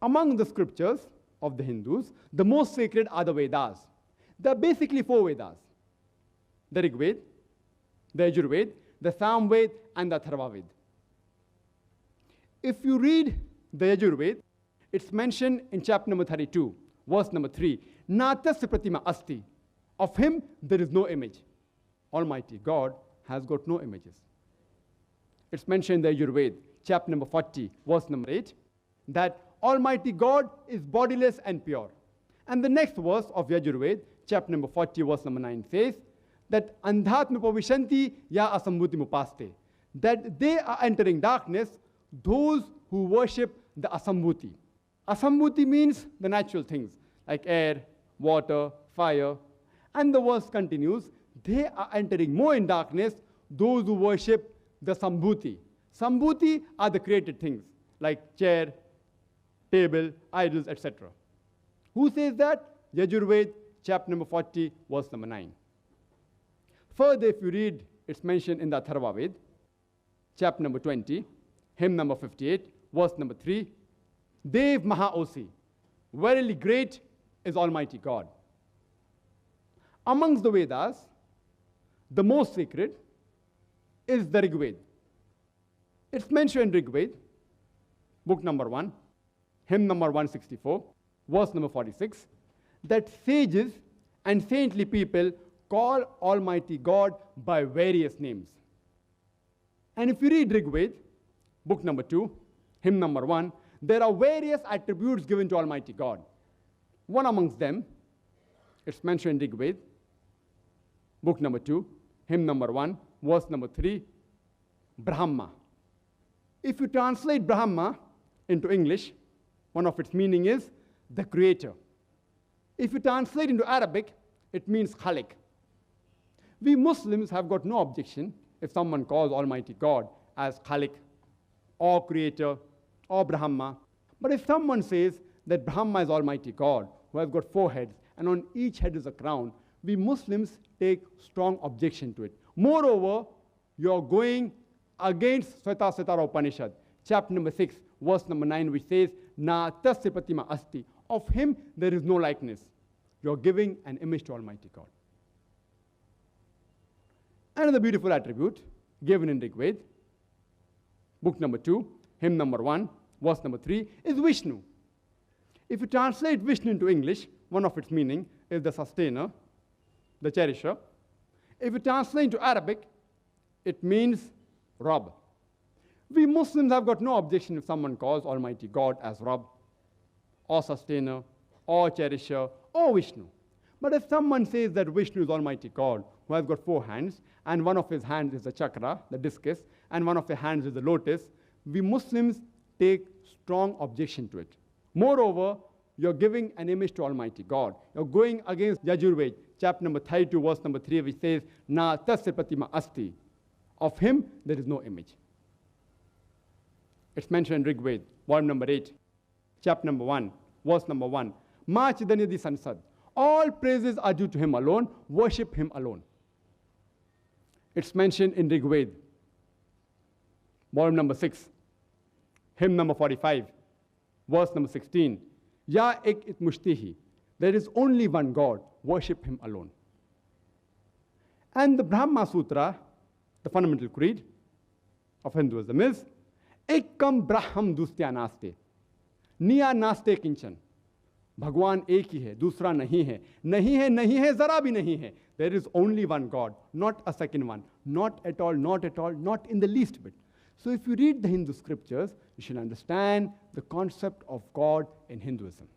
Among the scriptures of the Hindus, the most sacred are the Vedas. There are basically 4 Vedas: the Rig Veda, the Yajur, the Samved, and the Atharvaved. If you read the Yajur, it's mentioned in chapter number 32, verse number 3. Natasya pratima asti. Of him there is no image. Almighty God has got no images. It's mentioned in the Yajur, chapter number 40, verse number 8, that Almighty God is bodiless and pure. And the next verse of Yajur, chapter number 40, verse number 9 says that Andhatma pavishanti ya asambhuti mupaste, that they are entering darkness, those who worship the asambhuti. Asambhuti means the natural things like air, water, fire. And the verse continues, they are entering more in darkness, those who worship the sambhuti. Sambhuti are the created things like chair, table, idols, etc. Who says that? Yajur, chapter number 40, verse number 9. Further, if you read, it's mentioned in the Atharvaved, chapter number 20, hymn number 58, verse number 3. Dev Mahaosi, verily great is Almighty God. Amongst the Vedas, the most sacred is the Rig Veda. It's mentioned in Rig Veda, book number 1, hymn number 164, verse number 46, that sages and saintly people call Almighty God by various names. And if you read Rig Veda, book number 2, hymn number 1, there are various attributes given to Almighty God. One amongst them, it's mentioned in Rig Veda, book number 2, hymn number 1, verse number 3, Brahma. If you translate Brahma into English, one of its meaning is the creator. If you translate into Arabic, it means Khalik. We Muslims have got no objection if someone calls Almighty God as Khalik or creator or Brahma. But if someone says that Brahma is Almighty God who has got 4 heads and on each head is a crown, we Muslims take strong objection to it. Moreover, you're going against Svetasvatara Upanishad, chapter number 6, verse number 9, which says, Na tasya pratima asti. Of him there is no likeness. You're giving an image to Almighty God. Another beautiful attribute given in Rig Veda, book number 2, hymn number 1, verse number 3, is Vishnu. If you translate Vishnu into English, one of its meaning is the sustainer, the cherisher. If you translate into Arabic, it means Rabb. We Muslims have got no objection if someone calls Almighty God as Rabb, or sustainer, or cherisher, or Vishnu. But if someone says that Vishnu is Almighty God, who has got 4 hands, and one of his hands is the chakra, the discus, and one of his hands is the lotus, we Muslims take strong objection to it. Moreover, you're giving an image to Almighty God. You're going against Yajur, chapter number 32, verse number 3, which says, Na tasya pratima asti. Of him there is no image. It's mentioned in Rig Veda, volume number 8, chapter number 1, verse number 1. Ma chidanyadi sansad. All praises are due to him alone. Worship him alone. It's mentioned in Rig Veda, volume number 6, hymn number 45, verse number 16. Ya ek it mushtihi. There is only one God. Worship him alone. And the Brahma Sutra, the fundamental creed of Hinduism, is Ekam Braham Dustya Naste. Niya Naste Kinchan. Bhagwan ek hi hai, dusra nahi hai. Nahi hai, zara bhi nahi hai. There is only one God, not a second one. Not at all, not at all, not in the least bit. So if you read the Hindu scriptures, you should understand the concept of God in Hinduism.